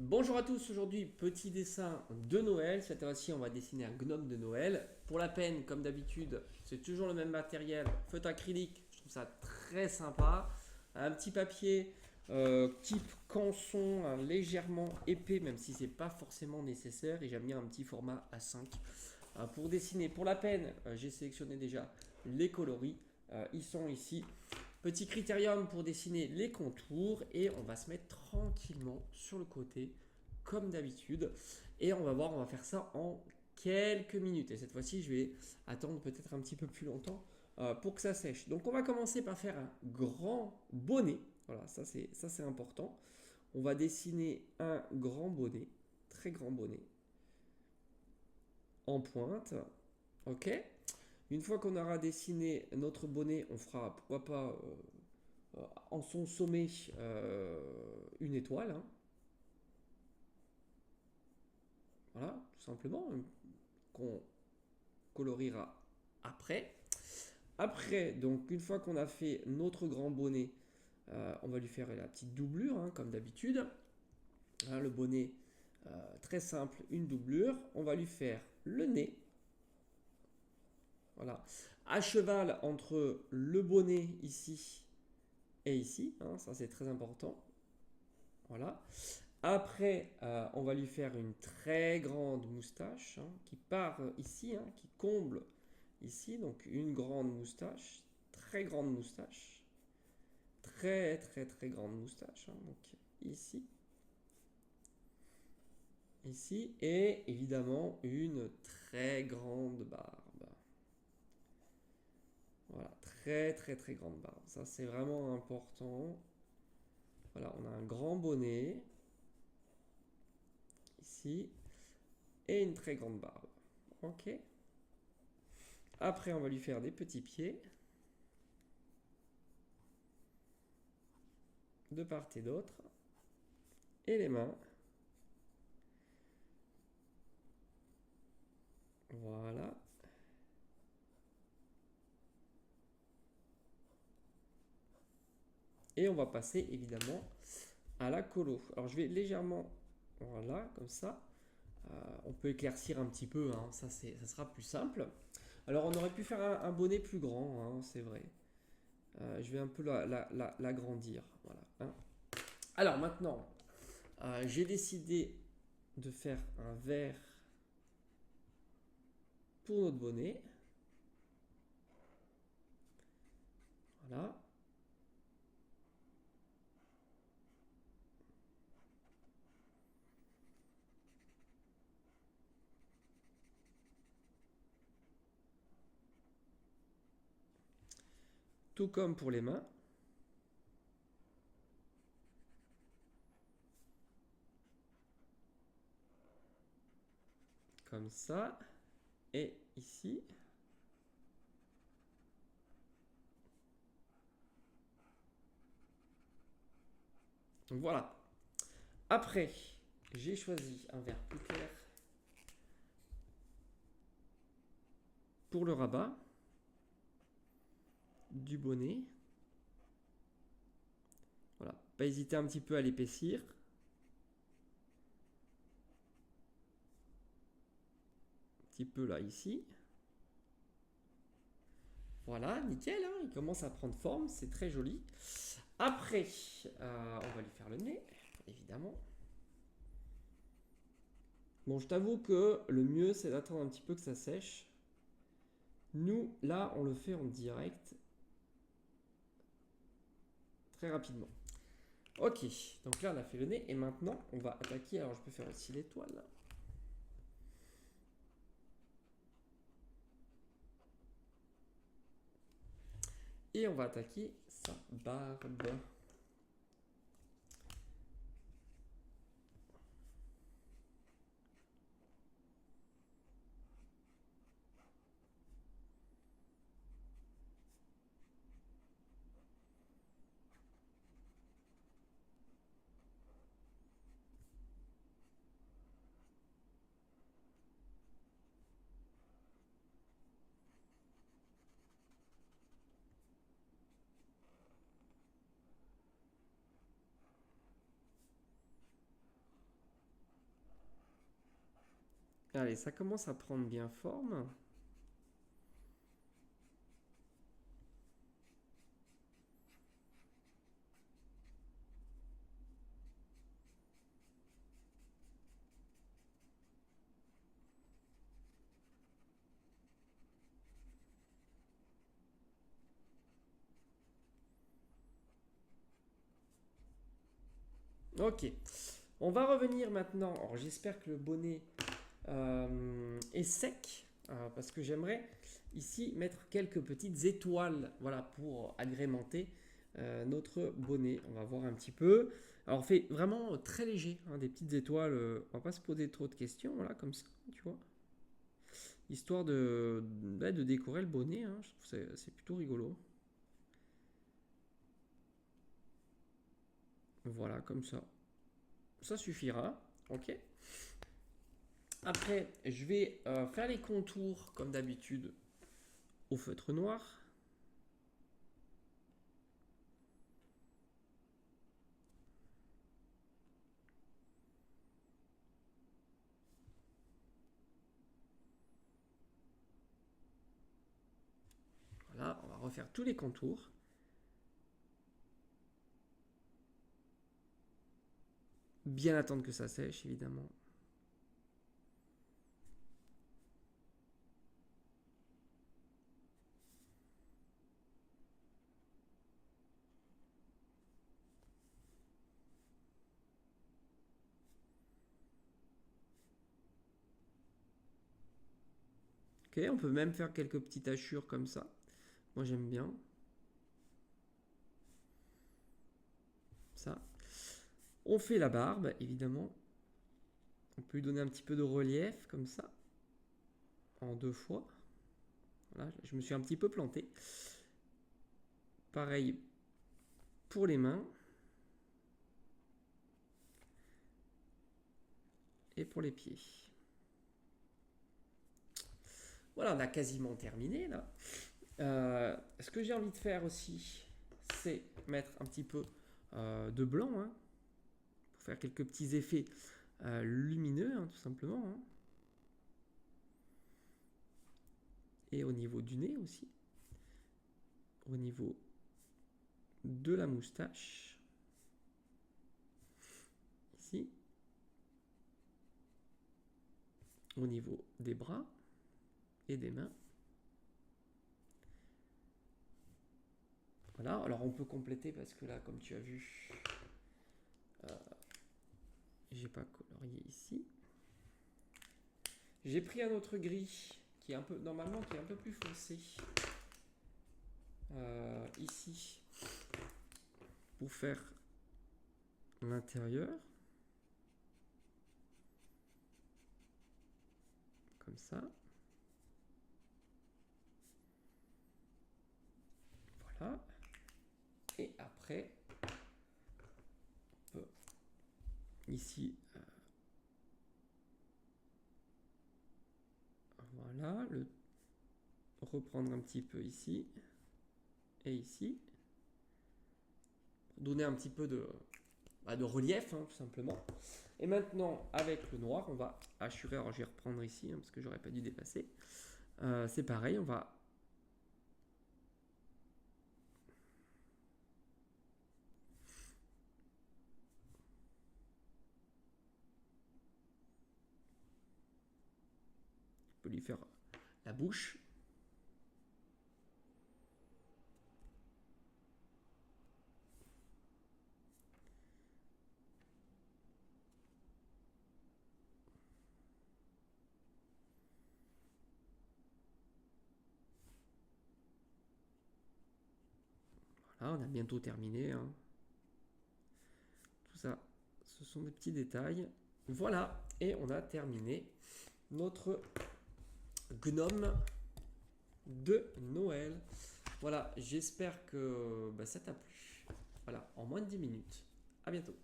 Bonjour à tous, aujourd'hui petit dessin de Noël. Cette fois-ci on va dessiner un gnome de Noël. Pour la peine, comme d'habitude, c'est toujours le même matériel, feutre acrylique, je trouve ça très sympa. Un petit papier type canson, légèrement épais, même si c'est pas forcément nécessaire. Et j'aime bien un petit format A5. Pour dessiner, pour la peine, j'ai sélectionné déjà les coloris. Ils sont ici. Petit critérium pour dessiner les contours et on va se mettre tranquillement sur le côté comme d'habitude et on va voir, on va faire ça en quelques minutes et cette fois-ci je vais attendre peut-être un petit peu plus longtemps pour que ça sèche. Donc on va commencer par faire un grand bonnet, voilà, ça c'est important. On va dessiner un grand bonnet, très grand bonnet en pointe, ok. Une fois qu'on aura dessiné notre bonnet, on fera pourquoi pas en son sommet une étoile, hein. Voilà, tout simplement, qu'on coloriera après. Après, donc une fois qu'on a fait notre grand bonnet, on va lui faire la petite doublure, hein, comme d'habitude. Hein, le bonnet, très simple, une doublure. On va lui faire le nez. Voilà, à cheval entre le bonnet ici et ici, hein, ça c'est très important. Voilà. Après, on va lui faire une très grande moustache, hein, qui part ici, hein, qui comble ici. Donc une grande moustache, très grande moustache, très très très grande moustache, hein, donc ici, ici, et évidemment une très grande barbe. Voilà, très très très grande barbe. Ça c'est vraiment important. Voilà, on a un grand bonnet ici et une très grande barbe. Ok. Après, on va lui faire des petits pieds de part et d'autre. Et les mains. Voilà. Et on va passer évidemment à la colo. Alors je vais légèrement, voilà, comme ça. On peut éclaircir un petit peu, hein, ça sera plus simple. Alors on aurait pu faire un bonnet plus grand, hein, c'est vrai. Je vais un peu l'agrandir. Voilà, hein. Alors maintenant, j'ai décidé de faire un vert pour notre bonnet. Voilà. Tout comme pour les mains. Comme ça. Et ici. Donc voilà. Après, j'ai choisi un vert plus clair pour le rabat du bonnet. Voilà, pas hésiter un petit peu à l'épaissir. Un petit peu là, ici. Voilà, nickel, hein, il commence à prendre forme, c'est très joli. Après, on va lui faire le nez, évidemment. Bon, je t'avoue que le mieux, c'est d'attendre un petit peu que ça sèche. Nous, là, on le fait en direct. Très rapidement. Ok, donc là, on a fait le nez. Et maintenant, on va attaquer. Alors, je peux faire aussi l'étoile. Et on va attaquer sa barbe. Allez, ça commence à prendre bien forme. Ok. On va revenir maintenant. Alors, j'espère que le bonnet est sec. Parce que j'aimerais ici mettre quelques petites étoiles. Voilà, pour agrémenter notre bonnet. On va voir un petit peu. Alors, on fait vraiment très léger. Hein, des petites étoiles. On va pas se poser trop de questions. Voilà, comme ça, tu vois. Histoire de décorer le bonnet. Hein. Je trouve que c'est plutôt rigolo. Voilà, comme ça. Ça suffira. Ok. Après, je vais faire les contours comme d'habitude au feutre noir. Voilà, on va refaire tous les contours. Bien attendre que ça sèche, évidemment. Ok, on peut même faire quelques petites hachures comme ça. Moi, j'aime bien. Ça. On fait la barbe, évidemment. On peut lui donner un petit peu de relief, comme ça. En 2 fois. Voilà, je me suis un petit peu planté. Pareil pour les mains. Et pour les pieds. Voilà, on a quasiment terminé là. Ce que j'ai envie de faire aussi, c'est mettre un petit peu de blanc, hein, pour faire quelques petits effets lumineux, hein, tout simplement. Hein. Et au niveau du nez aussi. Au niveau de la moustache. Ici. Au niveau des bras et des mains. Voilà, alors on peut compléter parce que là, comme tu as vu, j'ai pas colorié ici. J'ai pris un autre gris qui est un peu, normalement, qui est un peu plus foncé. Ici, pour faire l'intérieur. Comme ça. Voilà. Et après, on peut ici, voilà, reprendre un petit peu ici et ici. Pour donner un petit peu de relief, hein, tout simplement. Et maintenant, avec le noir, on va hachurer. Alors, je vais reprendre ici, hein, parce que j'aurais pas dû dépasser. C'est pareil, on va lui faire la bouche. Voilà, on a bientôt terminé. Hein. Tout ça, ce sont des petits détails. Voilà, et on a terminé notre gnome de Noël. Voilà, j'espère que ça t'a plu. Voilà, en moins de 10 minutes. À bientôt.